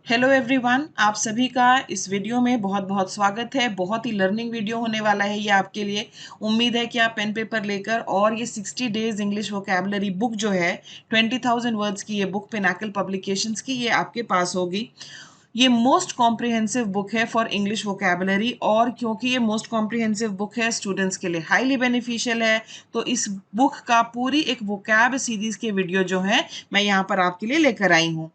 Hello everyone, आप सभी का इस वीडियो में बहुत बहुत स्वागत है। बहुत ही लर्निंग वीडियो होने वाला है ये आपके लिए। उम्मीद है कि आप पेन पेपर लेकर और ये 60 डेज इंग्लिश वोकैबुलरी बुक जो है 20,000 वर्ड्स की ये बुक पिनाकल पब्लिकेशंस की ये आपके पास होगी। ये मोस्ट कॉम्प्रिहेंसिव बुक है फॉर इंग्लिश वोकैबुलरी और क्योंकि ये मोस्ट कॉम्प्रिहेंसिव बुक है स्टूडेंट्स के लिए हाईली बेनिफिशियल है, तो इस बुक का पूरी एक वोकैब सीरीज के वीडियो जो है मैं यहाँ पर आपके लिए लेकर आई हूँ।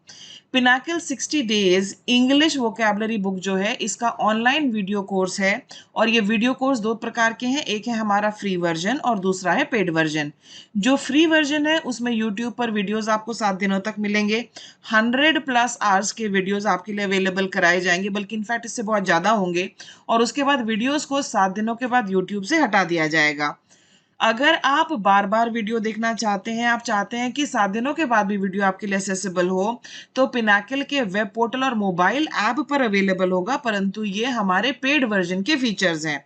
Pinnacle 60 days English vocabulary book जो है इसका ऑनलाइन वीडियो कोर्स है और ये वीडियो कोर्स दो प्रकार के हैं। एक है हमारा फ्री वर्जन और दूसरा है पेड वर्जन। जो फ्री वर्जन है उसमें यूट्यूब पर वीडियोस आपको 7 दिनों तक मिलेंगे। 100+ आवर्स के वीडियोस आपके लिए अवेलेबल कराए जाएंगे, बल्कि इनफैक्ट इससे बहुत ज़्यादा होंगे। और उसके बाद वीडियोस को 7 दिनों के बाद यूट्यूब से हटा दिया जाएगा। अगर आप बार बार वीडियो देखना चाहते हैं, आप चाहते हैं कि 7 दिनों के बाद भी वीडियो आपके लिए एक्सेसिबल हो, तो पिनाकल के वेब पोर्टल और मोबाइल ऐप पर अवेलेबल होगा, परंतु ये हमारे पेड वर्जन के फीचर्स हैं।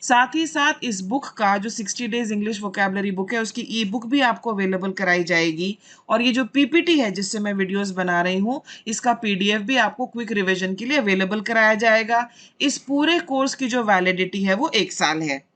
साथ ही साथ इस बुक का जो 60 डेज इंग्लिश वोकैबुलरी बुक है उसकी ई बुक भी आपको अवेलेबल कराई जाएगी। और ये जो पीपीटी है जिससे मैं वीडियोस बना रही हूँ, इसका पीडीएफ भी आपको क्विक रिवीजन के लिए अवेलेबल कराया जाएगा। इस पूरे कोर्स की जो वैलिडिटी है वो 1 साल है।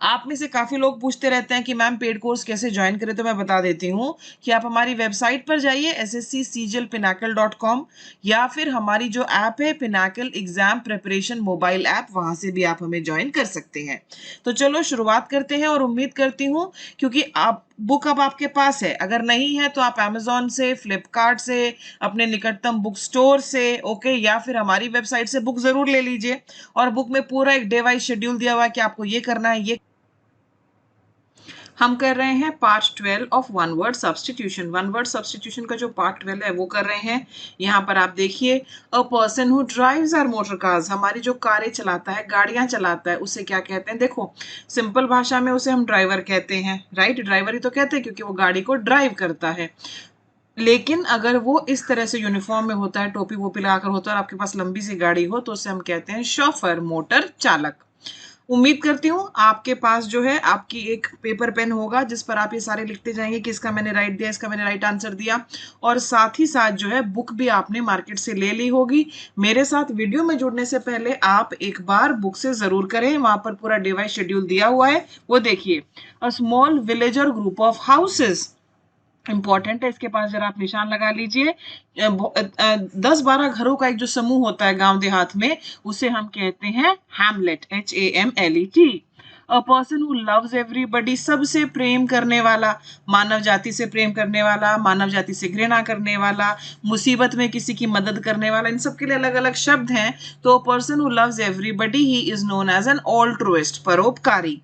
आप में से काफ़ी लोग पूछते रहते हैं कि मैम पेड कोर्स कैसे ज्वाइन करें, तो मैं बता देती हूँ कि आप हमारी वेबसाइट पर जाइए ssccglpinacle.com, या फिर हमारी जो ऐप है Pinnacle exam preparation mobile app, वहाँ से भी आप हमें ज्वाइन कर सकते हैं। तो चलो शुरुआत करते हैं और उम्मीद करती हूँ क्योंकि आप बुक अब आपके पास है, अगर नहीं है तो आप अमेजोन से, फ्लिपकार्ट से, अपने निकटतम बुक स्टोर से, ओके, या फिर हमारी वेबसाइट से बुक जरूर ले लीजिए। और बुक में पूरा एक डे वाइज शेड्यूल दिया हुआ है कि आपको ये करना है। ये हम कर रहे हैं part 12 of one word substitution. One word substitution का जो पार्ट 12 है वो कर रहे हैं। यहाँ पर आप देखिए, a person who drives our motor cars, हमारी जो कारें चलाता है, गाड़ियां चलाता है, उसे क्या कहते हैं? देखो, सिंपल भाषा में उसे हम ड्राइवर कहते हैं, राइट? ड्राइवर ही तो कहते हैं क्योंकि वो गाड़ी को ड्राइव करता है। लेकिन अगर वो इस तरह से यूनिफॉर्म में होता है, टोपी वोपी लगाकर होता है और आपके पास लंबी सी गाड़ी हो, तो उसे हम कहते हैं शोफर, मोटर चालक। उम्मीद करती हूँ आपके पास जो है आपकी एक पेपर पेन होगा जिस पर आप ये सारे लिखते जाएंगे कि इसका मैंने राइट दिया, इसका मैंने राइट आंसर दिया। और साथ ही साथ जो है बुक भी आपने मार्केट से ले ली होगी। मेरे साथ वीडियो में जुड़ने से पहले आप एक बार बुक से जरूर करें, वहां पर पूरा डिवाइस शेड्यूल दिया हुआ है, वो देखिए। A small villager group of houses, important है, इसके पास जरा आप निशान लगा लीजिए। 10-12 घरों का एक जो समूह होता है गांव देहात में, उसे हम कहते हैं Hamlet, HAMLET। A person who loves everybody, सबसे प्रेम करने वाला, मानव जाति से प्रेम करने वाला, मानव जाति से घृणा करने वाला, मुसीबत में किसी की मदद करने वाला, इन सब के लिए अलग अलग शब्द हैं। तो person who loves everybody he is known as an altruist, परोपकारी।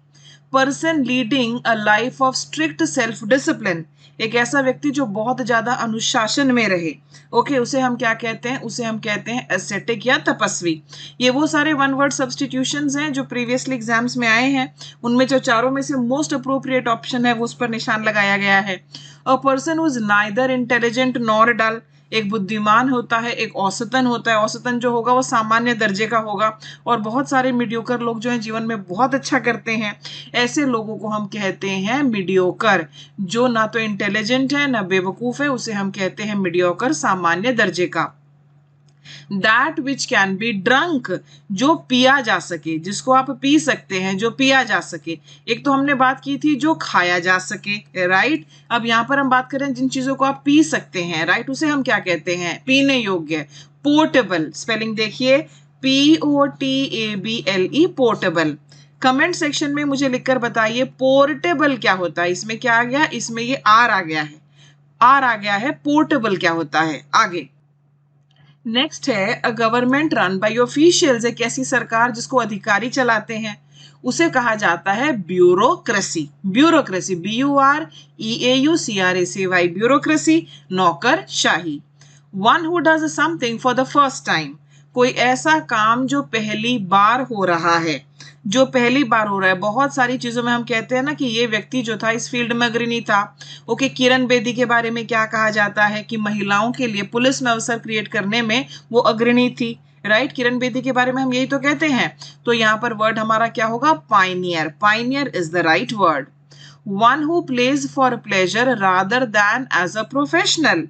Person leading a life of strict self discipline, एक ऐसा व्यक्ति जो बहुत ज्यादा अनुशासन में रहे, ओके, उसे हम क्या कहते हैं? उसे हम कहते हैं एस्थेटिक या तपस्वी। ये वो सारे वन वर्ड सब्सटीट्यूशंस हैं जो प्रीवियसली एग्जाम्स में आए हैं। उनमें जो चारों में से मोस्ट अप्रोप्रिएट ऑप्शन है वो उस पर निशान लगाया गया है। A person who is neither intelligent nor dull, एक बुद्धिमान होता है, एक औसतन होता है। औसतन जो होगा वो सामान्य दर्जे का होगा। और बहुत सारे मीडियोकर लोग जो हैं जीवन में बहुत अच्छा करते हैं, ऐसे लोगों को हम कहते हैं मीडियोकर। जो ना तो इंटेलिजेंट है ना बेवकूफ है, उसे हम कहते हैं मीडियोकर, सामान्य दर्जे का। That which can be drunk, जो पिया जा सके, जिसको आप पी सकते हैं, जो पिया जा सके। एक तो हमने बात की थी जो खाया जा सके, राइट? अब यहाँ पर हम बात करें जिन चीजों को आप पी सकते हैं, राइट, उसे हम क्या कहते हैं? पीने योग्य। पोर्टेबल, स्पेलिंग देखिए, POTABLE, पोर्टेबल। कमेंट सेक्शन में मुझे लिखकर बताइए पोर्टेबल क्या होता है। इसमें क्या आ गया? इसमें ये आर आ गया है, आर आ गया है। पोर्टेबल क्या होता है? आगे नेक्स्ट है, a government run by officials, एक ऐसी सरकार जिसको अधिकारी चलाते हैं, उसे कहा जाता है ब्यूरोक्रेसी। ब्यूरोक्रेसी, BUREAUCRACY, ब्यूरोक्रेसी, नौकरशाही। One who does something for the first time, कोई ऐसा काम जो पहली बार हो रहा है, जो पहली बार हो रहा है। बहुत सारी चीजों में हम कहते हैं ना कि ये व्यक्ति जो था इस फील्ड में अग्रणी था। ओके, किरण बेदी के बारे में क्या कहा जाता है कि महिलाओं के लिए पुलिस में अवसर क्रिएट करने में वो अग्रणी थी, राइट? किरण बेदी के बारे में हम यही तो कहते हैं। तो यहाँ पर वर्ड हमारा क्या होगा? Pioneer. Pioneer is the right word. One who plays for pleasure rather than as a professional,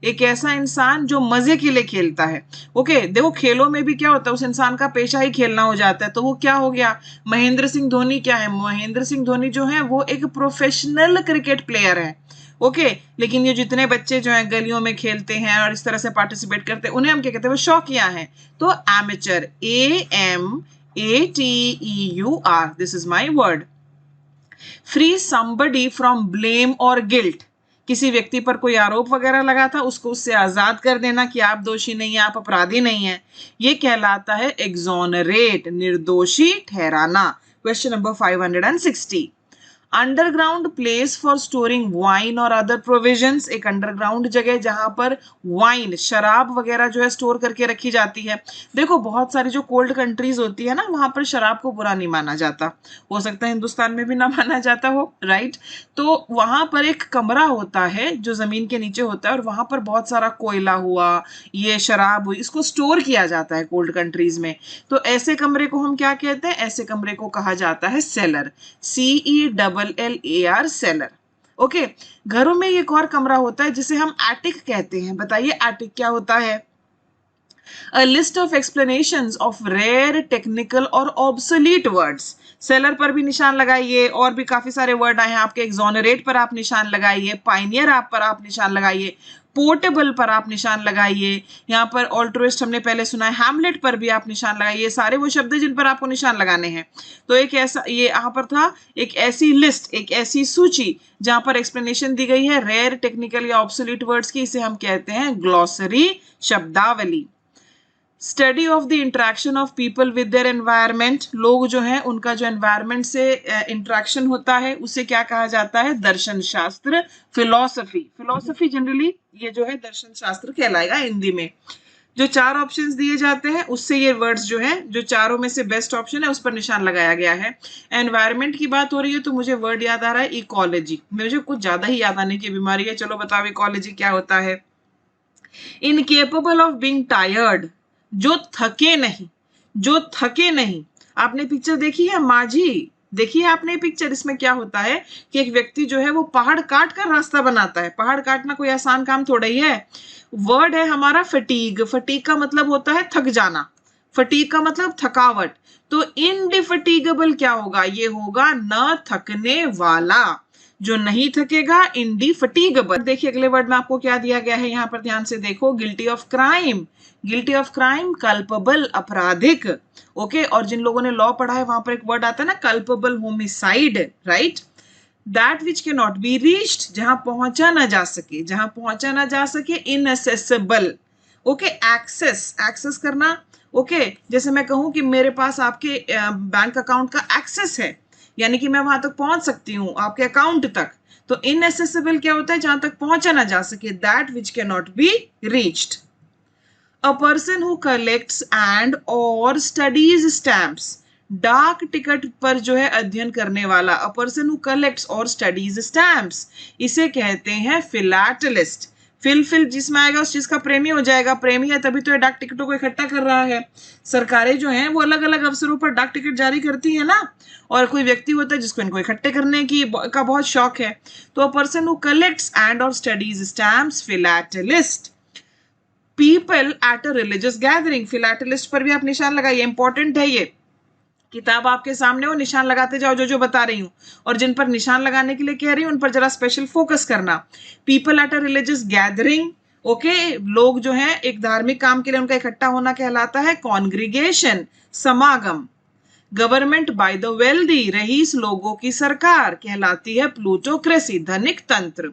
एक ऐसा इंसान जो मजे के लिए खेलता है। ओके, देखो खेलों में भी क्या होता है, उस इंसान का पेशा ही खेलना हो जाता है, तो वो क्या हो गया, महेंद्र सिंह धोनी क्या है, महेंद्र सिंह धोनी जो है वो एक प्रोफेशनल क्रिकेट प्लेयर है। ओके, लेकिन ये जितने बच्चे जो हैं गलियों में खेलते हैं और इस तरह से पार्टिसिपेट करते हैं, उन्हें हम क्या कहते हैं, वो शौकिया हैं। तो amateur, AMATEUR, this is my word. Free somebody from blame और गिल्ट, किसी व्यक्ति पर कोई आरोप वगैरह लगा था, उसको उससे आजाद कर देना कि आप दोषी नहीं है, आप अपराधी नहीं है, ये कहलाता है exonerate, निर्दोषी ठहराना। Question number 560। Underground place for storing wine और अदर प्रोविजंस, एक अंडरग्राउंड जगह जहां पर वाइन, शराब वगैरह जो है स्टोर करके रखी जाती है। देखो बहुत सारी जो कोल्ड कंट्रीज होती है ना, वहां पर शराब को बुरा नहीं माना जाता, हो सकता है हिंदुस्तान में भी ना माना जाता हो, राइट। तो वहां पर एक कमरा होता है जो जमीन के नीचे होता है, और वहां पर बहुत सारा कोयला हुआ, ये शराब हुई, इसको स्टोर किया जाता है कोल्ड कंट्रीज में। तो ऐसे कमरे को हम क्या कहते हैं, ऐसे कमरे को कहा जाता है सेलर, CELLAR, सेलर। ओके, घरों में एक और कमरा होता है जिसे हम एटिक कहते हैं। बताइए एटिक क्या होता है? A list of explanations of rare technical और obsolete words। सेलर पर भी निशान लगाइए, और भी काफी सारे वर्ड आए हैं आपके। एक्सोनरेट पर आप निशान लगाइए, पाइनियर आप पर आप निशान लगाइए, पोर्टेबल पर आप निशान लगाइए, यहाँ पर ऑल्ट्रुइस्ट हमने पहले सुना है, हैमलेट पर भी आप निशान लगाइए। सारे वो शब्द जिन पर आपको निशान लगाने हैं। तो एक ऐसा, ये यहाँ पर था एक ऐसी लिस्ट, एक ऐसी सूची जहां पर एक्सप्लेनेशन दी गई है रेयर टेक्निकल या ऑब्सोलीट वर्ड्स की, इसे हम कहते हैं ग्लॉसरी, शब्दावली। Study of the interaction of people with their environment, लोग जो हैं उनका जो एनवायरमेंट से इंटरेक्शन होता है उसे क्या कहा जाता है, दर्शन शास्त्र, फिलॉसफी। फिलॉसफी जनरली ये जो है दर्शन शास्त्र कहलाएगा हिंदी में। जो 4 ऑप्शंस दिए जाते हैं उससे ये वर्ड्स जो है, जो चारों में से बेस्ट ऑप्शन है उस पर निशान लगाया गया है। एनवायरमेंट की बात हो रही है तो मुझे वर्ड याद आ रहा है इकोलॉजी, मुझे कुछ ज्यादा ही याद आने की बीमारी है। चलो बताओ इकोलॉजी क्या होता है? इनकेपेबल ऑफ बीइंग टायर्ड, जो थके नहीं, जो थके नहीं। आपने पिक्चर देखी है माझी, देखिए आपने पिक्चर, इसमें क्या होता है कि एक व्यक्ति जो है वो पहाड़ काट कर रास्ता बनाता है। पहाड़ काटना कोई आसान काम थोड़ा ही है। वर्ड है हमारा फटीग, फटीग का मतलब होता है थक जाना, फटीग का मतलब थकावट। तो इनडिफटीगेबल क्या होगा, ये होगा न थकने वाला, जो नहीं थकेगा, इनडिफटीगेबल। देखिए अगले वर्ड में आपको क्या दिया गया है, यहाँ पर ध्यान से देखो, guilty of crime, guilty of crime, culpable, अपराधिक। ओके, और जिन लोगों ने लॉ पढ़ा है वहां पर एक वर्ड आता है ना, culpable homicide, right. That which can not be reached, जहां पहुंचा ना जा सके, जहां पहुंचा ना जा सके, इनएसेसिबल। ओके, एक्सेस, एक्सेस करना। ओके, जैसे मैं कहूं कि मेरे पास आपके बैंक अकाउंट का एक्सेस है, यानी कि मैं वहां तक पहुंच सकती हूँ, आपके अकाउंट तक। तो इनएसेसिबल क्या होता है, जहां तक पहुंचा ना जा सके, that which can not be reached. A person who collects and or studies stamps, डाक टिकट पर जो है अध्ययन करने वाला, a person who collects or studies stamps, इसे कहते हैं फिलैटलिस्ट। फिल जिसमें आएगा उस चीज का प्रेमी हो जाएगा, प्रेमी है तभी तो ये डाक टिकटों को इकट्ठा कर रहा है। सरकारें जो हैं वो अलग अलग अवसरों पर डाक टिकट जारी करती है ना, और कोई व्यक्ति होता है जिसको इनको इकट्ठे करने की का बहुत शौक है। तो a person who collects and or studies stamps, philatelist. People at a religious gathering, philatelist पर भी आप निशान लगाइए, इंपॉर्टेंट है ये। किताब आपके सामने हो, निशान लगाते जाओ जो जो बता रही हूँ, और जिन पर निशान लगाने के लिए कह रही हूँ उन पर जरा स्पेशल फोकस करना। People at a religious gathering, okay, लोग जो हैं एक धार्मिक काम के लिए उनका इकट्ठा होना कहलाता है कॉन्ग्रीगेशन, समागम। गवर्नमेंट बाय द वेल्दी, रईस लोगों की सरकार कहलाती है प्लूटोक्रेसी, धनिक तंत्र।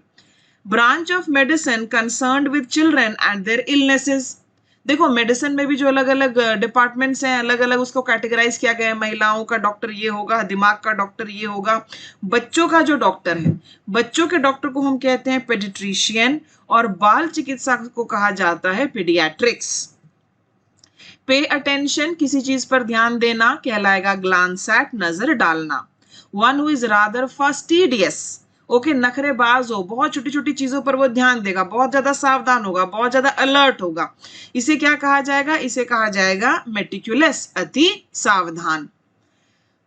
Branch of medicine concerned with children and their illnesses, देखो मेडिसिन में भी जो अलग अलग डिपार्टमेंट्स हैं, अलग अलग उसको कैटेगराइज किया गया है। महिलाओं का डॉक्टर ये होगा, दिमाग का डॉक्टर ये होगा, बच्चों का जो डॉक्टर है, बच्चों के डॉक्टर को हम कहते हैं पेडिट्रिशियन, और बाल चिकित्सा को कहा जाता है पीडियाट्रिक्स। पे अटेंशन, किसी चीज पर ध्यान देना कहलाएगा ग्लांस एट, नजर डालना। One who is rather fastidious, okay, नखरेबाज हो, बहुत छोटी छोटी चीजों पर वो ध्यान देगा, बहुत ज्यादा सावधान होगा, बहुत ज्यादा अलर्ट होगा, इसे क्या कहा जाएगा, इसे कहा जाएगा मेटिकुलस, अति सावधान।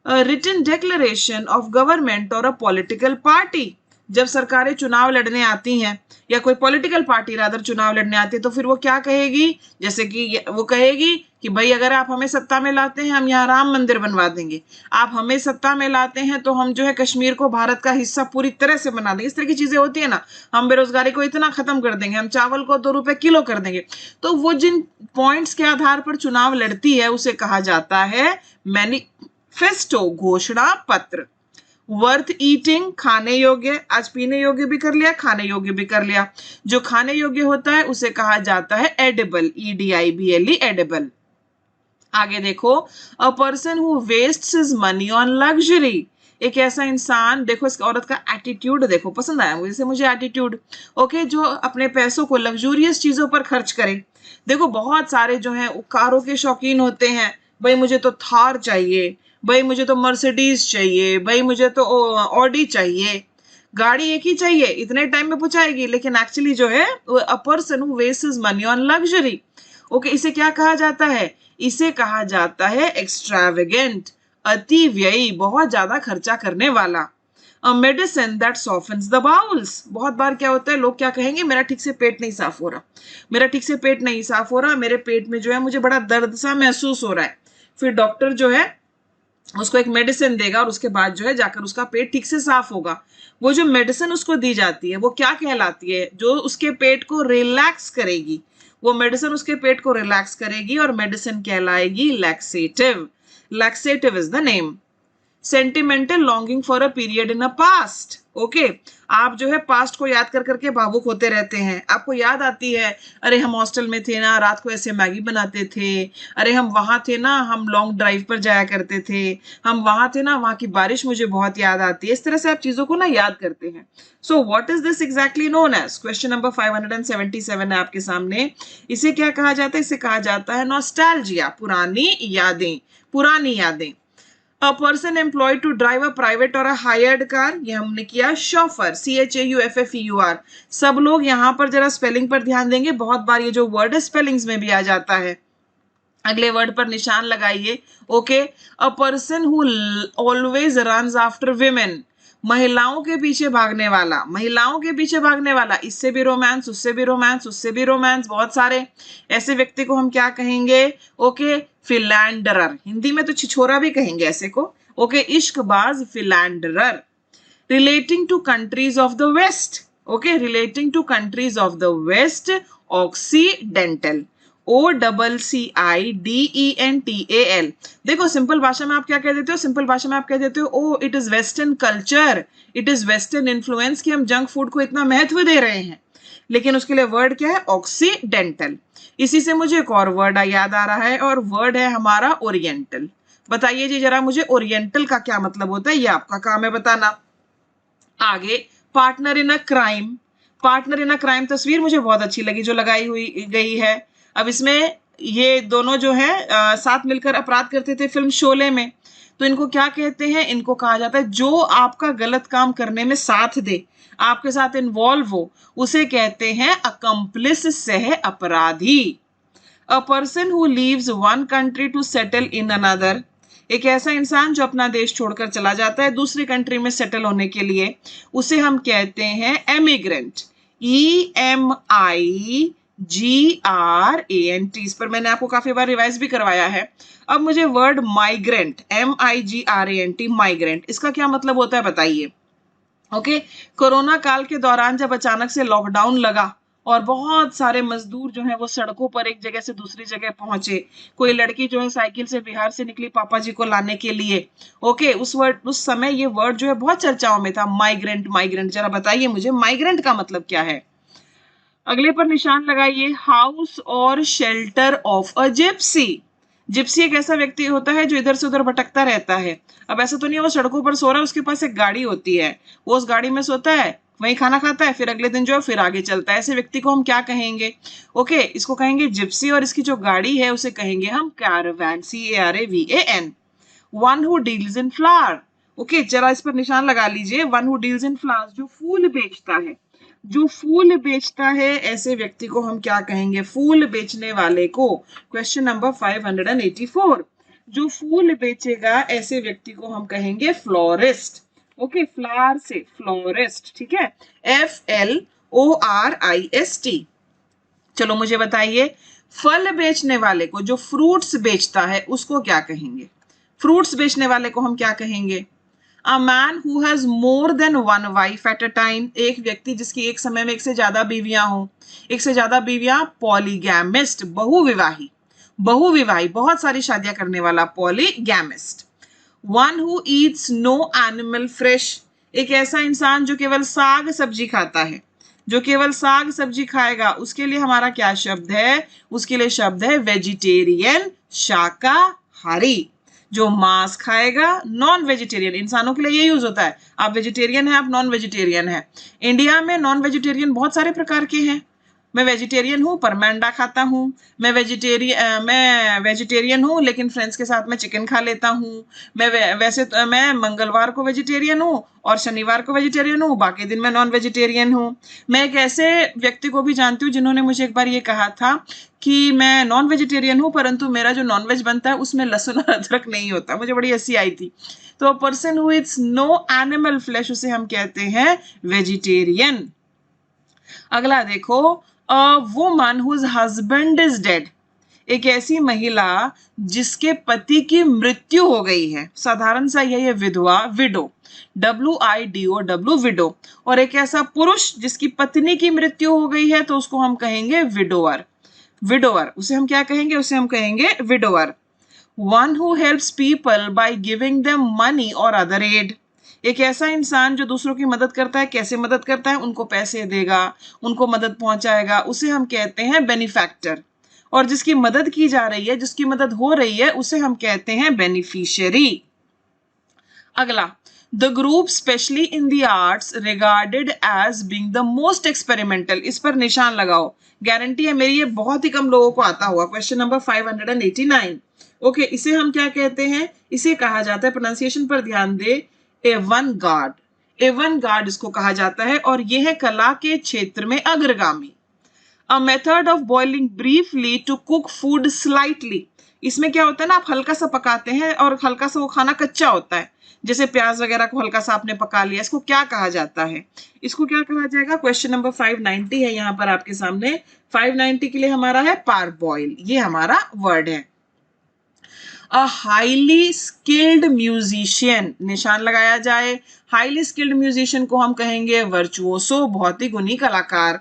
रिटन डिक्लेरेशन ऑफ गवर्नमेंट और अ पॉलिटिकल पार्टी, जब सरकारें चुनाव लड़ने आती हैं या कोई पॉलिटिकल पार्टी रादर चुनाव लड़ने आती है, तो फिर वो क्या कहेगी, जैसे कि वो कहेगी कि भाई अगर आप हमें सत्ता में लाते हैं हम यहाँ राम मंदिर बनवा देंगे, आप हमें सत्ता में लाते हैं तो हम जो है कश्मीर को भारत का हिस्सा पूरी तरह से बना देंगे। इस तरह की चीजें होती है ना, हम बेरोजगारी को इतना खत्म कर देंगे, हम चावल को 2 रुपए किलो कर देंगे। तो वो जिन पॉइंट्स के आधार पर चुनाव लड़ती है उसे कहा जाता है मैनिफेस्टो, घोषणा पत्र। वर्थ ईटिंग, खाने योग्य, आज पीने योग्य भी कर लिया, खाने योग्य भी कर लिया। जो खाने योग्य होता है उसे कहा जाता है एडिबल, EDIBLE, एडिबल। आगे देखो, अ person who wastes his money on luxury, एक ऐसा इंसान, देखो इस औरत का एटीट्यूड देखो, पसंद आया मुझे, मुझे एटीट्यूड, ओके, जो अपने पैसों को लग्जूरियस चीजों पर खर्च करे। देखो बहुत सारे जो हैं कारों के शौकीन होते हैं, भाई मुझे तो थार चाहिए, भाई मुझे तो मर्सिडीज चाहिए, भाई मुझे तो ऑडी चाहिए, गाड़ी एक ही चाहिए, इतने टाइम में पहुंचाएगी, लेकिन एक्चुअली जो है a person who wastes his money on luxury, okay, इसे क्या कहा जाता है, इसे कहा जाता है एक्स्ट्रावेगेंट, अति व्ययी, बहुत ज्यादा खर्चा करने वाला। A medicine that softens the bowls, बहुत बार क्या होता है, लोग क्या कहेंगे, मेरा ठीक से पेट नहीं साफ हो रहा, मेरा ठीक से पेट नहीं साफ हो रहा, मेरे पेट में जो है मुझे बड़ा दर्द सा महसूस हो रहा है। फिर डॉक्टर जो है उसको एक मेडिसिन देगा और उसके बाद जो है जाकर उसका पेट ठीक से साफ होगा। वो जो मेडिसिन उसको दी जाती है वो क्या कहलाती है, जो उसके पेट को रिलैक्स करेगी, वो मेडिसिन उसके पेट को रिलैक्स करेगी और मेडिसिन कहलाएगी laxative. Laxative is the name. Sentimental longing for a period in a past, okay, आप जो है पास्ट को याद कर करके भावुक होते रहते हैं, आपको याद आती है, अरे हम हॉस्टल में थे ना, रात को ऐसे मैगी बनाते थे, अरे हम वहां थे ना, हम लॉन्ग ड्राइव पर जाया करते थे, हम वहां थे ना, वहां की बारिश मुझे बहुत याद आती है। इस तरह से आप चीजों को ना याद करते हैं। So what is this exactly known as, question number 577 है आपके सामने। इसे क्या कहा जाता है, इसे कहा जाता है नॉस्टैल्जिया, पुरानी यादें, पुरानी यादें। A person employed to drive a private or a hired car, ये हमने किया। शॉफर, CHAUFFEUR, सब लोग यहाँ पर जरा स्पेलिंग पर ध्यान देंगे, बहुत बार ये जो वर्ड है स्पेलिंग्स में भी आ जाता है। अगले वर्ड पर निशान लगाइए, okay. A person who always runs after women, महिलाओं के पीछे भागने वाला, महिलाओं के पीछे भागने वाला, इससे भी रोमांस, उससे भी रोमांस, उससे भी रोमांस, बहुत सारे। ऐसे व्यक्ति को हम क्या कहेंगे, ओके, फिलैंडरर, हिंदी में तो छिछोरा भी कहेंगे ऐसे को, ओके, इश्कबाज, philanderer. Relating to countries of the west, okay, relating to countries of the west, occidental, OCCIDENTAL। देखो सिंपल भाषा में आप क्या कह देते हो, सिंपल भाषा में आप कह देते हो oh it is western culture, it is western influence, कि हम जंक फूड को इतना महत्व दे रहे हैं, लेकिन उसके लिए वर्ड क्या है, ऑक्सीडेंटल। इसी से मुझे एक और वर्ड याद आ रहा है और वर्ड है हमारा ओरिएंटल। बताइए जी जरा मुझे ओरिएंटल का क्या मतलब होता है, ये आपका काम है बताना। आगे, partner in a crime, partner in a crime, तस्वीर मुझे बहुत अच्छी लगी जो लगाई हुई गई है। अब इसमें ये दोनों जो है साथ मिलकर अपराध करते थे फिल्म शोले में, तो इनको क्या कहते हैं, इनको कहा जाता है जो आपका गलत काम करने में साथ दे, आपके साथ इन्वॉल्व हो, उसे कहते हैं अकम्प्लिस, सह अपराधी। A person who leaves one country to settle in another, एक ऐसा इंसान जो अपना देश छोड़कर चला जाता है दूसरी कंट्री में सेटल होने के लिए, उसे हम कहते हैं एमिग्रेंट, EMIGRANT। इस पर मैंने आपको काफी बार रिवाइज भी करवाया है। अब मुझे वर्ड माइग्रेंट, MIGRANT, माइग्रेंट, इसका क्या मतलब होता है बताइए। ओके, कोरोना काल के दौरान जब अचानक से लॉकडाउन लगा और बहुत सारे मजदूर जो है वो सड़कों पर एक जगह से दूसरी जगह पहुंचे, कोई लड़की जो है साइकिल से बिहार से निकली पापा जी को लाने के लिए, ओके, उस समय ये वर्ड जो है बहुत चर्चाओं में था, माइग्रेंट, माइग्रेंट। जरा बताइए मुझे माइग्रेंट का मतलब क्या है। अगले पर निशान लगाइए, हाउस और shelter of a Gypsy. Gypsy एक ऐसा व्यक्ति होता है जो इधर से उधर भटकता रहता है। अब ऐसा तो नहीं है वो सड़कों पर सो रहा है, उसके पास एक गाड़ी होती है, वो उस गाड़ी में सोता है, वहीं खाना खाता है, फिर अगले दिन जो है फिर आगे चलता है। ऐसे व्यक्ति को हम क्या कहेंगे, ओके, इसको कहेंगे जिप्सी, और इसकी जो गाड़ी है उसे कहेंगे हम caravan, CARAVAN। One who deals in flower, okay, जरा इस पर निशान लगा लीजिए, one who deals in flowers, जो फूल बेचता है, जो फूल बेचता है, ऐसे व्यक्ति को हम क्या कहेंगे, फूल बेचने वाले को। क्वेश्चन नंबर 584, जो फूल बेचेगा ऐसे व्यक्ति को हम कहेंगे फ्लोरिस्ट। ओके, फ्लावर से फ्लोरिस्ट, ठीक है, FLORIST। चलो मुझे बताइए, फल बेचने वाले को, जो फ्रूट्स बेचता है, उसको क्या कहेंगे? फ्रूट्स बेचने वाले को हम क्या कहेंगे? अ man who has more than one wife at a time, एक व्यक्ति जिसकी एक समय में एक से ज्यादा बीवियां हो, एक से ज्यादा बीवियां, पॉलीगैमिस्ट, बहुविवाही, बहुविवाही, बहुत सारी शादियां करने वाला, polygamist. One who eats no animal flesh, एक ऐसा इंसान जो केवल साग सब्जी खाता है, जो केवल साग सब्जी खाएगा, उसके लिए हमारा क्या शब्द है? उसके लिए शब्द है वेजिटेरियन, शाकाहारी। जो मांस खाएगा, नॉन वेजिटेरियन, इंसानों के लिए ये यूज होता है। आप वेजिटेरियन है, आप नॉन वेजिटेरियन है। इंडिया में नॉन वेजिटेरियन बहुत सारे प्रकार के हैं। मैं वेजिटेरियन हूँ पर मैं अंडा खाता हूँ, मैं वेजिटेरियन हूँ लेकिन फ्रेंड्स के साथ मैं चिकन खा लेता हूँ, वैसे तो मैं मंगलवार को वेजिटेरियन हूँ और शनिवार को वेजिटेरियन हूँ, बाकी दिन मैं नॉन वेजिटेरियन हूँ। मैं एक ऐसे व्यक्ति को भी जानती हूँ जिन्होंने मुझे एक बार ये कहा था कि मैं नॉन वेजिटेरियन हूँ परंतु मेरा जो नॉन वेज बनता है उसमें लहसुन और अदरक नहीं होता। मुझे बड़ी हंसी आई थी। तो person who eats no animal flesh, उसे हम कहते हैं वेजिटेरियन। अगला देखो, woman whose husband is dead, एक ऐसी महिला जिसके पति की मृत्यु हो गई है। साधारण सा यही है विधवा, विडो, WIDO, विडो। और एक ऐसा पुरुष जिसकी पत्नी की मृत्यु हो गई है, तो उसको हम कहेंगे विडोअर। विडोअर, उसे हम क्या कहेंगे? उसे हम कहेंगे widower. One who helps people by giving them money और अदर एड, एक ऐसा इंसान जो दूसरों की मदद करता है। कैसे मदद करता है? उनको पैसे देगा, उनको मदद पहुंचाएगा, उसे हम कहते हैं बेनिफैक्टर। और जिसकी मदद की जा रही है, जिसकी मदद हो रही है, उसे हम कहते हैं बेनिफिशियरी। अगला, the group specially in the arts regarded as being the most experimental, इस पर निशान लगाओ, गारंटी है मेरी ये बहुत ही कम लोगों को आता होगा। Question number 589। ओके, इसे हम क्या कहते हैं? इसे कहा जाता है, प्रोनाउंसिएशन पर ध्यान दे, एवन गार्ड। एवन गार्ड इसको कहा जाता है और यह है कला के क्षेत्र में अग्रगामी। A method of boiling briefly to cook food slightly, इसमें क्या होता है ना, आप हल्का सा पकाते हैं और हल्का सा वो खाना कच्चा होता है, जैसे प्याज वगैरह को हल्का सा आपने पका लिया, इसको क्या कहा जाता है? इसको क्या कहा जाएगा? क्वेश्चन नंबर 590 है यहाँ पर आपके सामने। 590 के लिए हमारा है पार बॉइल, ये हमारा वर्ड है। अ हाईली स्किल्ड म्यूजिशियन, निशान लगाया जाए, हाईली स्किल्ड म्यूजिशियन को हम कहेंगे वर्चुओसो, बहुत ही गुणी कलाकार।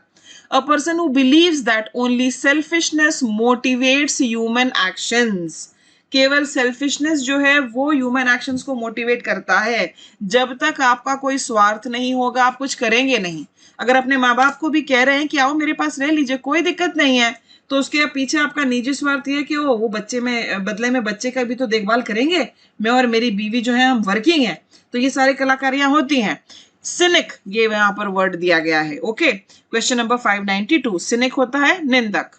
अ person who believes that only selfishness motivates human actions, केवल सेल्फिशनेस जो है वो ह्यूमन एक्शंस को मोटिवेट करता है। जब तक आपका कोई स्वार्थ नहीं होगा, आप कुछ करेंगे नहीं। अगर अपने माँ बाप को भी कह रहे हैं कि आओ मेरे पास रह लीजिए, कोई दिक्कत नहीं है, तो उसके पीछे आपका निजी स्वार्थ है कि वो बच्चे में बदले में बच्चे का भी तो देखभाल करेंगे, मैं और मेरी बीवी जो है हम वर्किंग है, तो ये सारी कलाकारियां होती हैं। सिनिक, ये यहाँ पर वर्ड दिया गया है। ओके, क्वेश्चन नंबर 592, सिनिक होता है निंदक।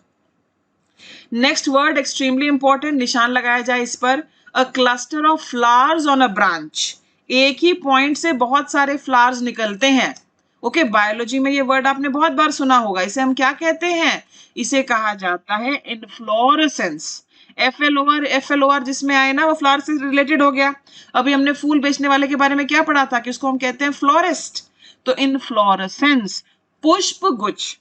नेक्स्ट वर्ड एक्सट्रीमली इंपॉर्टेंट, निशान लगाया जाए इस पर, a cluster of flowers on a branch, एक ही पॉइंट से बहुत सारे फ्लावर्स निकलते हैं। ओके, बायोलॉजी में ये वर्ड आपने बहुत बार सुना होगा, इसे हम क्या कहते हैं? इसे कहा जाता है इनफ्लोरेसेंस। FLOR जिसमें आए ना, वो फ्लावर से रिलेटेड हो गया। अभी हमने फूल बेचने वाले के बारे में क्या पढ़ा था कि उसको हम कहते हैं फ्लोरिस्ट। तो इनफ्लोरेसेंस, पुष्प गुच्छ।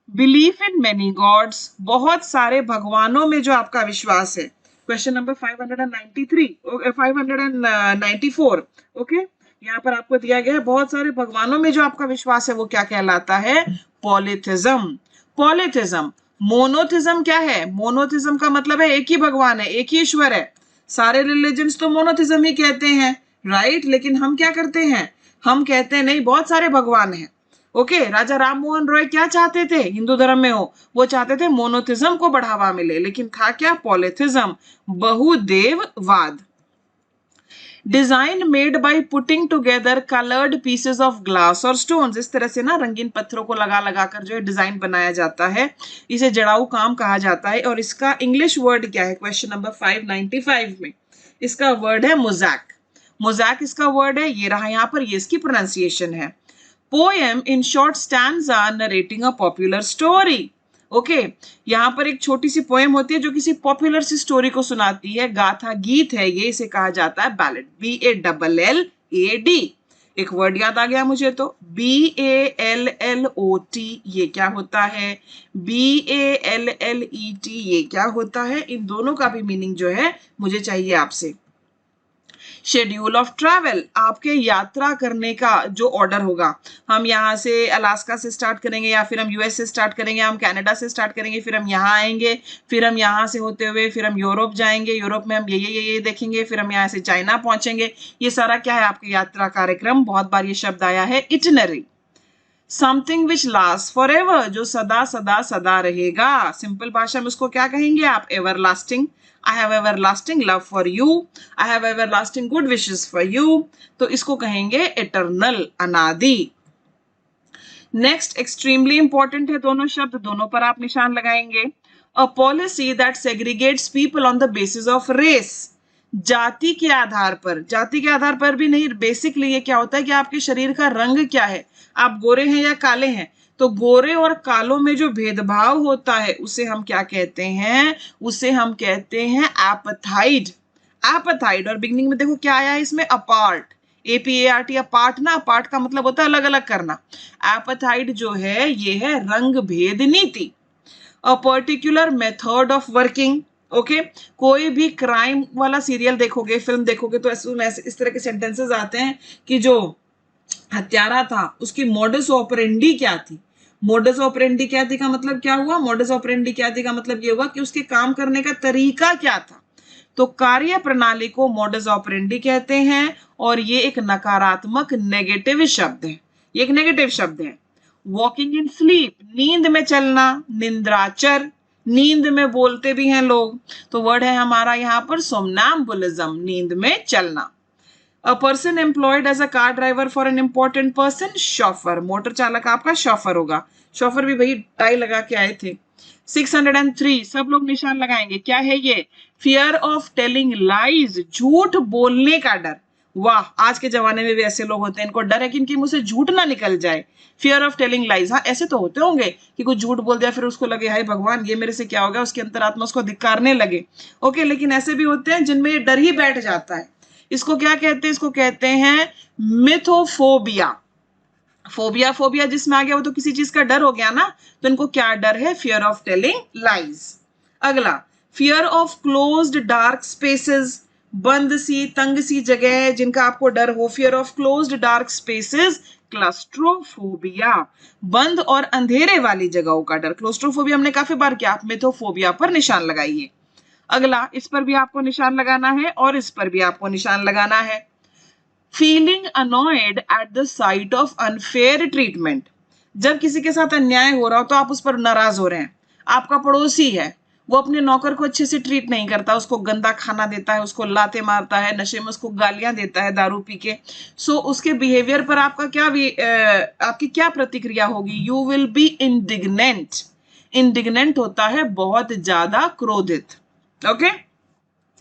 बिलीफ इन मेनी गॉड्स, बहुत सारे भगवानों में जो आपका विश्वास है। Question number 594। ओके, यहाँ पर आपको दिया गया है बहुत सारे भगवानों में जो आपका विश्वास है वो क्या कहलाता है? पॉलिथिज्म। पॉलिथिज्म। मोनोथिज्म क्या है? मोनोथिज्म का मतलब है एक ही भगवान है, एक ही ईश्वर है। सारे रिलीजन्स तो मोनोथिज्म ही कहते हैं, राइट? लेकिन हम क्या करते हैं? हम कहते हैं नहीं, बहुत सारे भगवान हैं। ओके, राजा राम मोहन रॉय क्या चाहते थे? हिंदू धर्म में हो, वो चाहते थे मोनोथिज्म को बढ़ावा मिले, लेकिन था क्या? पॉलिथिज्म, बहुदेववाद। Design made by putting together coloured pieces of glass और स्टोन्स, इस तरह से ना रंगीन पत्थरों को लगा लगा कर जो है डिजाइन बनाया जाता है, इसे जड़ाऊ काम कहा जाता है। और इसका इंग्लिश वर्ड क्या है? क्वेश्चन नंबर 595 में इसका वर्ड है मोज़ैक। मोज़ैक इसका वर्ड है, ये रहा यहाँ पर, ये इसकी प्रोनाउंसिएशन है। Poem in short stanza narrating a popular story. Okay, यहाँ पर एक छोटी सी पोएम होती है जो किसी पॉपुलर सी स्टोरी को सुनाती है, गाथा, गीत है ये, इसे कहा जाता है बैलेड, BALLAD। एक वर्ड याद आ गया मुझे तो, BALLOT ये क्या होता है, BALLET ये क्या होता है, इन दोनों का भी मीनिंग जो है मुझे चाहिए आपसे। शेड्यूल ऑफ ट्रैवल, आपके यात्रा करने का जो ऑर्डर होगा, हम यहाँ से अलास्का से स्टार्ट करेंगे, या फिर हम यूएस से स्टार्ट करेंगे, हम कनाडा से स्टार्ट करेंगे, फिर हम यहाँ आएंगे, फिर हम यहाँ से होते हुए फिर हम यूरोप जाएंगे, यूरोप में हम ये देखेंगे, फिर हम यहाँ से चाइना पहुंचेंगे। ये सारा क्या है, आपके यात्रा कार्यक्रम। बहुत बार ये शब्द आया है itinerary. Something which last for ever, जो सदा सदा सदा रहेगा। सिंपल भाषा में उसको क्या कहेंगे आप, everlasting. I have everlasting love for you, I have everlasting good wishes for you, तो इसको कहेंगे eternal, अनादि। नेक्स्ट एक्सट्रीमली इंपॉर्टेंट है दोनों शब्द, दोनों पर आप निशान लगाएंगे। A policy that segregates people on the basis of race, जाति के आधार पर, जाति के आधार पर भी नहीं, बेसिकली ये क्या होता है कि आपके शरीर का रंग क्या है, आप गोरे हैं या काले हैं, तो गोरे और कालों में जो भेदभाव होता है उसे हम क्या कहते हैं, उसे हम कहते हैं एपथाइड। एपथाइड, और बिगनिंग में देखो क्या आया है इसमें, अपार्ट, APART, अपार्ट ना, अपार्ट का मतलब होता है अलग अलग करना। एपथाइड जो है ये है रंग भेद नीति। A particular method of working, okay, कोई भी क्राइम वाला सीरियल देखोगे, फिल्म देखोगे, तो इस तरह के सेंटेंसेस आते हैं कि जो हत्यारा था उसकी मोडस ऑपरेंडी क्या थी। मोडस ऑपरेंडी क्या थी का मतलब क्या हुआ, मोडस ऑपरेंडी क्या थी का मतलब ये हुआ कि उसके काम करने का तरीका क्या था। तो कार्य प्रणाली को मोडस ऑपरेंडी कहते हैं, और ये एक नकारात्मक नेगेटिव शब्द है, ये एक नेगेटिव शब्द है। वॉकिंग इन स्लीप, नींद में चलना, निंद्राचर, नींद में बोलते भी हैं लोग, तो वर्ड है हमारा यहाँ पर सोमनैम्बुलिज्म, नींद में चलना। A person employed as a car driver for an important person, chauffeur, motor चालक आपका शॉफर होगा। शॉफर भी भाई टाई लगा के आए थे। 603, सब लोग निशान लगाएंगे, क्या है ये, फियर ऑफ टेलिंग लाइज, झूठ बोलने का डर। वाह, आज के जमाने में भी ऐसे लोग होते हैं, इनको डर है कि इनकी मुंह से झूठ ना निकल जाए। फियर ऑफ टेलिंग लाइज, हाँ ऐसे तो होते होंगे कि कुछ झूठ बोल दिया, फिर उसको लगे हाय भगवान ये मेरे से क्या हो गया, उसकी अंतरात्मा उसको धिक्कारने लगे। ओके, लेकिन ऐसे भी होते हैं जिनमें ये डर ही बैठ जाता है। इसको क्या कहते हैं, इसको कहते हैं मिथोफोबिया। फोबिया, फोबिया जिसमें आ गया वो तो किसी चीज का डर हो गया ना, तो इनको क्या डर है, फियर ऑफ टेलिंग लाइज। अगला, fear of closed dark spaces, बंद सी तंग सी जगह है जिनका आपको डर हो, fear of closed dark spaces, claustrophobia, बंद और अंधेरे वाली जगहों का डर। क्लोस्ट्रोफोबिया हमने काफी बार किया, आप मिथोफोबिया पर निशान लगाइए। अगला, इस पर भी आपको निशान लगाना है और इस पर भी आपको निशान लगाना है। Feeling annoyed at the site of unfair treatment, जब किसी के साथ अन्याय हो रहा हो तो आप उस पर नाराज हो रहे हैं। आपका पड़ोसी है, वो अपने नौकर को अच्छे से ट्रीट नहीं करता, उसको गंदा खाना देता है, उसको लाते मारता है, नशे में उसको गालियां देता है दारू पी के। सो उसके बिहेवियर पर आपका क्या आपकी क्या प्रतिक्रिया होगी, you will be indignant. Indignant होता है बहुत ज्यादा क्रोधित। ओके,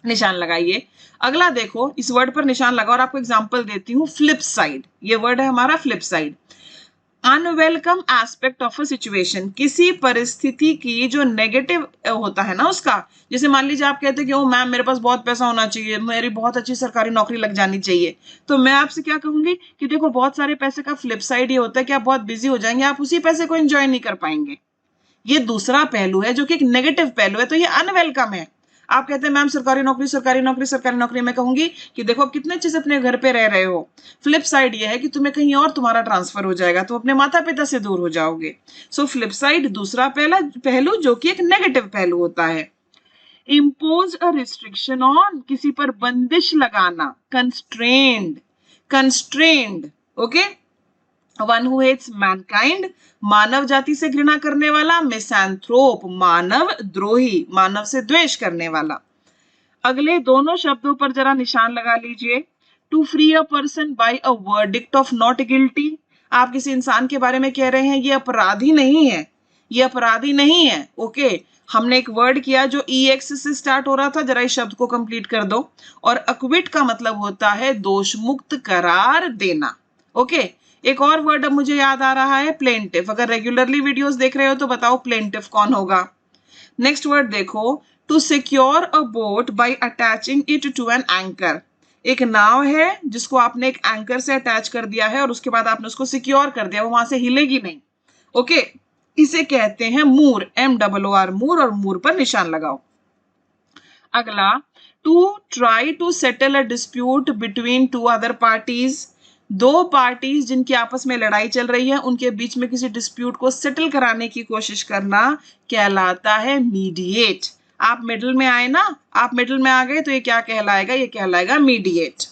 निशान लगाइए। अगला देखो, इस वर्ड पर निशान लगा और आपको एग्जांपल देती हूँ, फ्लिप साइड, ये वर्ड है हमारा flip side. Unwelcome aspect of a situation, किसी परिस्थिति की जो नेगेटिव होता है ना उसका, जैसे मान लीजिए आप कहते हैं कि ओ मैम मेरे पास बहुत पैसा होना चाहिए, मेरी बहुत अच्छी सरकारी नौकरी लग जानी चाहिए, तो मैं आपसे क्या कहूंगी कि देखो बहुत सारे पैसे का फ्लिप साइड ये होता है कि आप बहुत बिजी हो जाएंगे, आप उसी पैसे को एंजॉय नहीं कर पाएंगे। ये दूसरा पहलू है जो कि एक नेगेटिव पहलू है, तो ये अनवेलकम है। आप कहते हैं मैम सरकारी नौकरी सरकारी नौकरी सरकारी नौकरी, मैं कहूंगी कि देखो आप कितने अच्छे से अपने घर पे रह रहे हो, फ्लिप साइड ये है कि तुम्हें कहीं और तुम्हारा ट्रांसफर हो जाएगा, तुम अपने माता पिता से दूर हो जाओगे। सो फ्लिप साइड दूसरा पहलू जो कि एक नेगेटिव पहलू होता है। इम्पोज अ रिस्ट्रिक्शन ऑन, किसी पर बंदिश लगाना, constrained, constrained. Okay, one who hates mankind, मानव जाति से घृणा करने वाला, मिसैंथ्रोप, मानव द्रोही, मानव से द्वेष करने वाला। अगले दोनों शब्दों पर जरा निशान लगा लीजिए। To free a person by a verdict of not guilty, आप किसी इंसान के बारे में कह रहे हैं ये अपराधी नहीं है, ये अपराधी नहीं है। ओके, हमने एक वर्ड किया जो EX से स्टार्ट हो रहा था, जरा इस शब्द को कंप्लीट कर दो। और अक्विट का मतलब होता है दोष मुक्त करार देना। ओके, एक और वर्ड अब मुझे याद आ रहा है, प्लेंटिफ। अगर रेगुलरली वीडियोस देख रहे हो तो बताओ प्लेंटिफ कौन होगा। नेक्स्ट वर्ड देखो, to secure a boat by attaching it to an anchor, एक नाव है जिसको आपने एक एंकर से अटैच कर दिया है और उसके बाद आपने उसको सिक्योर कर दिया, वो वहां से हिलेगी नहीं। ओके, इसे कहते हैं मूर, MOOR, मूर, और मूर पर निशान लगाओ। अगला, to try to settle a dispute between two other parties, दो पार्टीज जिनकी आपस में लड़ाई चल रही है उनके बीच में किसी डिस्प्यूट को सेटल कराने की कोशिश करना कहलाता है मीडिएट। आप मिडिल में आए ना, आप मिडिल में आ गए तो ये क्या कहलाएगा, ये कहलाएगा mediate.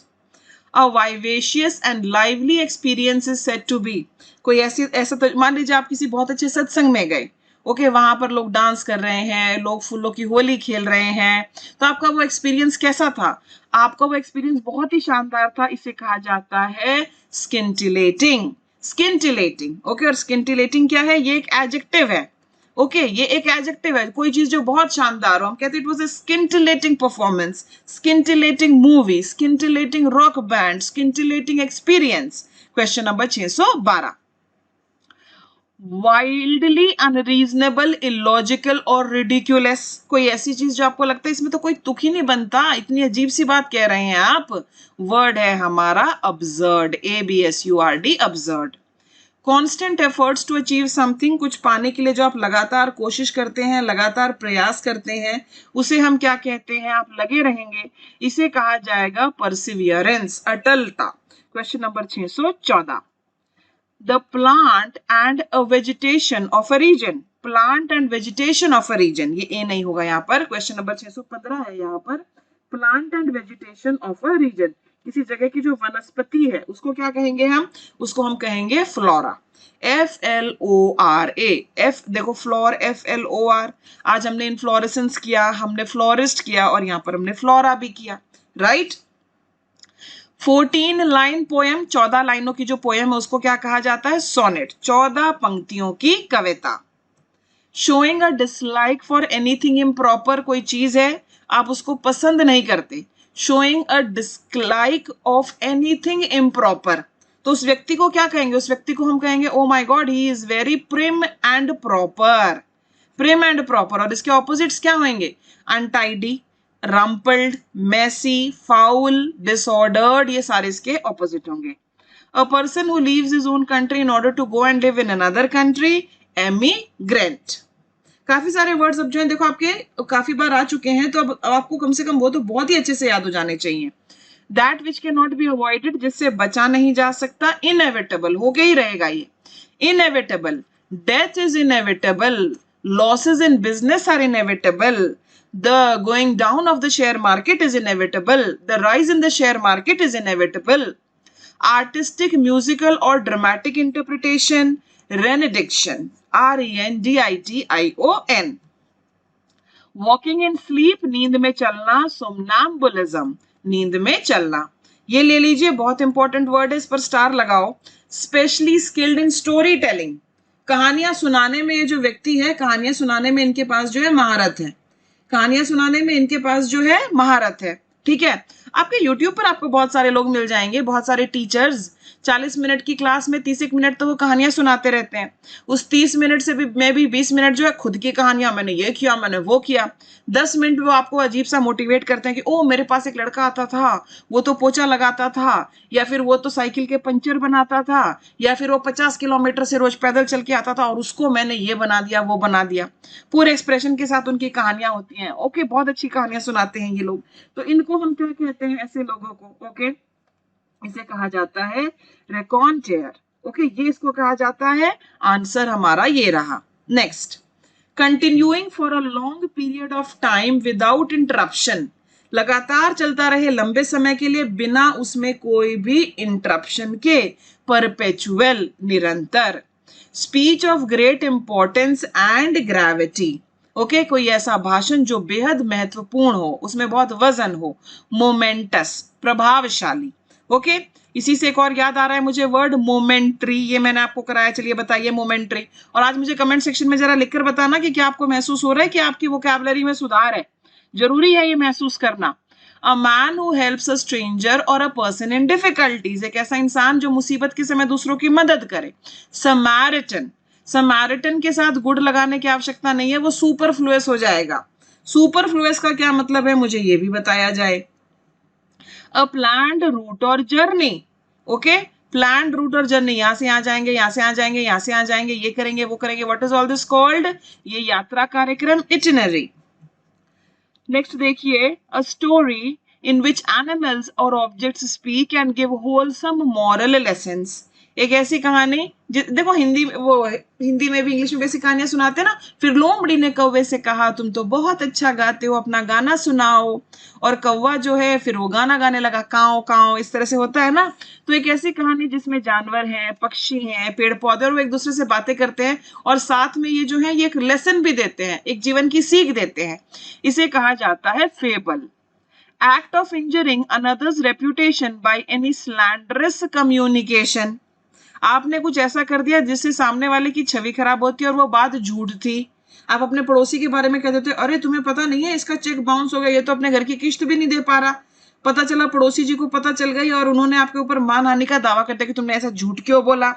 A vivacious and lively experience is said to be, कोई ऐसा तो मान लीजिए आप किसी बहुत अच्छे सत्संग में गए, ओके, वहां पर लोग डांस कर रहे हैं, लोग फूलों की होली खेल रहे हैं, तो आपका वो एक्सपीरियंस कैसा था? आपका वो एक्सपीरियंस बहुत ही शानदार था, इसे कहा जाता है स्किंटिलेटिंग। स्किंटिलेटिंग, ओके, और स्किंटिलेटिंग क्या है? ये एक एडजेक्टिव है, ओके, ये एक एडजेक्टिव है, कोई चीज जो बहुत शानदार हो, हम कहते हैं it was a scintillating performance, scintillating movie, scintillating rock band, scintillating experience. Question number 612, wildly unreasonable, illogical और रिडिक्यूलस, कोई ऐसी चीज जो आपको लगता है इसमें तो कोई तुक ही नहीं बनता, इतनी अजीब सी बात कह रहे हैं आप। वर्ड है हमारा absurd, ABSURD, absurd. Constant efforts to achieve something, कुछ पाने के लिए जो आप लगातार कोशिश करते हैं, लगातार प्रयास करते हैं, उसे हम क्या कहते हैं? आप लगे रहेंगे, इसे कहा जाएगा परसिवियरेंस, अटलता। Question number 614, the plant and a vegetation of a region, plant and vegetation of a region, ये ए नहीं होगा यहाँ पर, क्वेश्चन नंबर 615 है यहाँ पर, plant and vegetation of a region, किसी जगह की जो वनस्पति है उसको क्या कहेंगे हम? उसको हम कहेंगे फ्लोरा, FLORA, F देखो, फ्लोर, FLOR, आज हमने इनफ्लोरेसेंस किया, हमने फ्लोरिस्ट किया, और यहाँ पर हमने फ्लोरा भी किया, राइट। 14 लाइन पोएम, 14 लाइनों की जो पोएम है उसको क्या कहा जाता है? सोनेट, 14 पंक्तियों की कविता। Showing a dislike for anything improper, कोई चीज है आप उसको पसंद नहीं करते, showing a dislike of anything improper, तो उस व्यक्ति को क्या कहेंगे? उस व्यक्ति को हम कहेंगे oh my God, he is very prim and proper, prim and proper. और इसके ऑपोजिट्स क्या होंगे? Untidy, rumpled, messy, foul, disordered, ये सारे इसके ऑपोजिट होंगे। A person who leaves his own country in order to go and live in another country, emigrant। काफी सारे वर्ड्स अब जो है देखो आपके काफी बार आ चुके हैं, तो अब आपको कम से कम वो तो बहुत ही अच्छे से याद हो जाने चाहिए। That which cannot be avoided, जिससे बचा नहीं जा सकता, inevitable, हो गया ही रहेगा ये, inevitable, death is inevitable, losses in business are inevitable, the going down of the share market is inevitable, the rise in the share market is inevitable, artistic, musical or dramatic interpretation, rendition, RENDITION, walking in sleep, नींद में चलना, somnambulism, नींद में चलना। ये ले लीजिए, बहुत इंपॉर्टेंट वर्ड है, इस पर स्टार लगाओ। Specially skilled in story telling, कहानियां सुनाने में ये जो व्यक्ति है, कहानियां सुनाने में इनके पास जो है महारत है, कहानियां सुनाने में इनके पास जो है महारत है, ठीक है। आपके YouTube पर आपको बहुत सारे लोग मिल जाएंगे, बहुत सारे टीचर्स, 40 मिनट की क्लास में 30 मिनट तो वो कहानियां सुनाते रहते हैं, उस 30 मिनट से भी मैं भी 20 मिनट जो है खुद की कहानियां, मैंने ये किया, मैंने वो किया। 10 मिनट वो आपको अजीब सा मोटिवेट करते हैं कि ओ मेरे पास एक लड़का आता था, वो तो पोछा लगाता था, या फिर वो तो साइकिल के पंचर बनाता था, या फिर वो 50 किलोमीटर से रोज पैदल चल के आता था और उसको मैंने ये बना दिया, वो बना दिया। पूरे एक्सप्रेशन के साथ उनकी कहानियां होती हैं, ओके, बहुत अच्छी कहानियां सुनाते हैं ये लोग। तो इनको हम क्या कहते हैं? ऐसे लोगों को, ओके, इसे कहा जाता है रेकॉन्टेयर, ओके, ये इसको कहा जाता है। आंसर हमारा ये रहा। Next, continuing for a long period of time without interruption, लगातार चलता रहे लंबे समय के लिए बिना उसमें कोई भी इंटरप्शन के, परपेचुअल, निरंतर। Speech of great importance and gravity, okay, कोई ऐसा भाषण जो बेहद महत्वपूर्ण हो, उसमें बहुत वजन हो। मोमेंटस, प्रभावशाली, ओके। इसी से एक और याद आ रहा है मुझे वर्ड, मोमेंट्री, ये मैंने आपको कराया, चलिए बताइए मोमेंट्री। और आज मुझे कमेंट सेक्शन में जरा लिखकर बताना कि क्या आपको महसूस हो रहा है कि आपकी वोकैबुलरी में सुधार है, जरूरी है ये महसूस करना। अ man who helps a stranger और अ पर्सन इन डिफिकल्टीज, एक ऐसा इंसान जो मुसीबत के समय दूसरों की मदद करे। समैरिटन, समैरिटन के साथ गुड लगाने की आवश्यकता नहीं है, वो सुपरफ्लुअस हो जाएगा। सुपरफ्लुअस का क्या मतलब है मुझे ये भी बताया जाए। अ प्लान्ड रूट और जर्नी, ओके, प्लान्ड रूट और जर्नी, यहां से यहां जाएंगे, यहां से यहां जाएंगे, यहां से यहां जाएंगे, ये करेंगे वो करेंगे, what is all this called, ये यात्रा कार्यक्रम, इटिनरी। नेक्स्ट देखिए, a story in which animals और objects speak and give wholesome moral lessons. एक ऐसी कहानी, देखो हिंदी वो हिंदी में भी इंग्लिश में वैसी कहानियां सुनाते हैं ना, फिर लोमड़ी ने कौवे से कहा तुम तो बहुत अच्छा गाते हो, अपना गाना सुनाओ, और कौवा जो है फिर वो गाना गाने लगा, काव काव, इस तरह से होता है ना। तो एक ऐसी कहानी जिसमें जानवर हैं, पक्षी हैं, पेड़ पौधे, और वो एक दूसरे से बातें करते हैं, और साथ में ये जो है ये एक लेसन भी देते हैं, एक जीवन की सीख देते हैं, इसे कहा जाता है fable. Act of injuring another's reputation by any slanderous communication। आपने कुछ ऐसा कर दिया जिससे सामने वाले की छवि खराब होती है और वो बात झूठ थी। आप अपने पड़ोसी के बारे में कह देते, अरे तुम्हें पता नहीं है इसका चेक बाउंस हो गया, ये तो अपने घर की किस्त भी नहीं दे पा रहा। पता चला पड़ोसी जी को पता चल गई और उन्होंने आपके ऊपर मानहानि का दावा करते कि तुमने ऐसा झूठ क्यों बोला।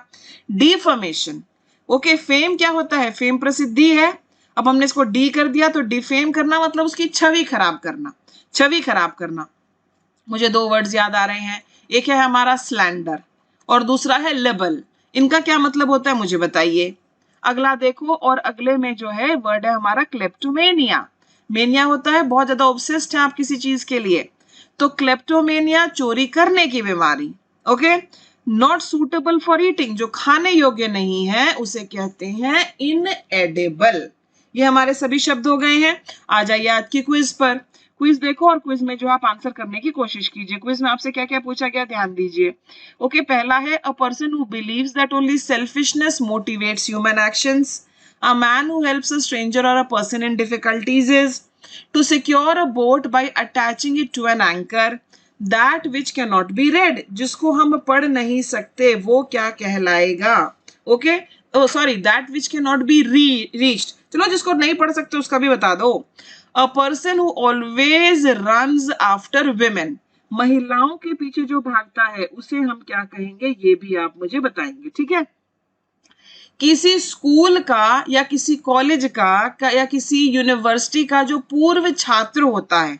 डिफमेशन, ओके, फेम क्या होता है, फेम प्रसिद्धि है। अब हमने इसको डी कर दिया, तो डिफेम करना मतलब उसकी छवि खराब करना, छवि खराब करना। मुझे दो वर्ड्स याद आ रहे हैं, एक है हमारा स्लैंडर और दूसरा है लेबल। इनका क्या मतलब होता है मुझे बताइए। अगला देखो, और अगले में जो है वर्ड है हमारा क्लेप्टोमेनिया। मेनिया होता है बहुत ज्यादा ऑब्सेस्ड है आप किसी चीज के लिए, तो क्लेप्टोमेनिया चोरी करने की बीमारी, okay. Not suitable for eating, जो खाने योग्य नहीं है उसे कहते हैं इनएडिबल। ये हमारे सभी शब्द हो गए हैं। आ जाइए आज की क्विज पर। क्विज देखो और क्विज में जो आप आंसर करने की कोशिश कीजिए। क्विज में आपसे क्या क्या पूछा गया ध्यान दीजिए। ओके, पहला है a person who believes that only selfishness motivates human actions. A man who helps a stranger और a person in difficulties is to secure a boat by attaching it to an anchor. That which can not be read, जिसको हम पढ़ नहीं सकते वो क्या कहलाएगा। Okay, sorry, that which can not be reached, चलो जिसको नहीं पढ़ सकते उसका भी बता दो। A person who always runs after women, महिलाओं के पीछे जो भागता है उसे हम क्या कहेंगे, ये भी आप मुझे बताएंगे, ठीक है। किसी स्कूल का या किसी कॉलेज का या किसी यूनिवर्सिटी का जो पूर्व छात्र होता है,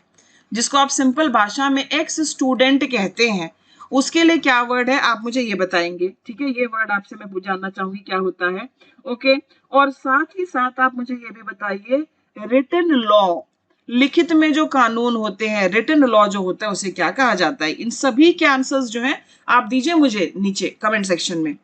जिसको आप सिंपल भाषा में एक्स स्टूडेंट कहते हैं, उसके लिए क्या वर्ड है आप मुझे ये बताएंगे, ठीक है। ये वर्ड आपसे मैं जानना चाहूंगी क्या होता है, ओके। और साथ ही साथ आप मुझे ये भी बताइए, रिटन लॉ, लिखित में जो कानून होते हैं, रिटन लॉ जो होता है उसे क्या कहा जाता है। इन सभी के आंसर्स जो हैं आप दीजिए मुझे नीचे कमेंट सेक्शन में।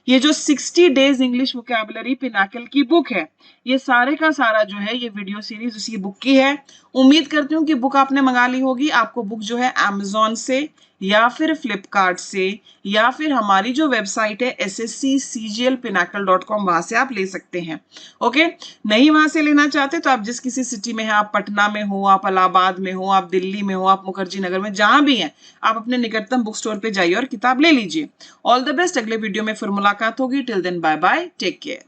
ये जो 60 डेज इंग्लिश वोकैबुलरी पिनाकल की बुक है, ये सारे का सारा जो है ये वीडियो सीरीज उसी बुक की है। उम्मीद करती हूँ कि बुक आपने मंगा ली होगी। आपको बुक जो है Amazon से या फिर फ्लिपकार्ट से या फिर हमारी जो वेबसाइट है ssccglpinacle.com, वहां से आप ले सकते हैं, ओके। नहीं वहां से लेना चाहते तो आप जिस किसी सिटी में हैं, आप पटना में हो, आप इलाहाबाद में हो, आप दिल्ली में हो, आप मुखर्जी नगर में, जहां भी हैं, आप अपने निकटतम बुक स्टोर पे जाइए और किताब ले लीजिए। ऑल द बेस्ट, अगले वीडियो में फिर मुलाकात होगी। Till then bye bye, take care.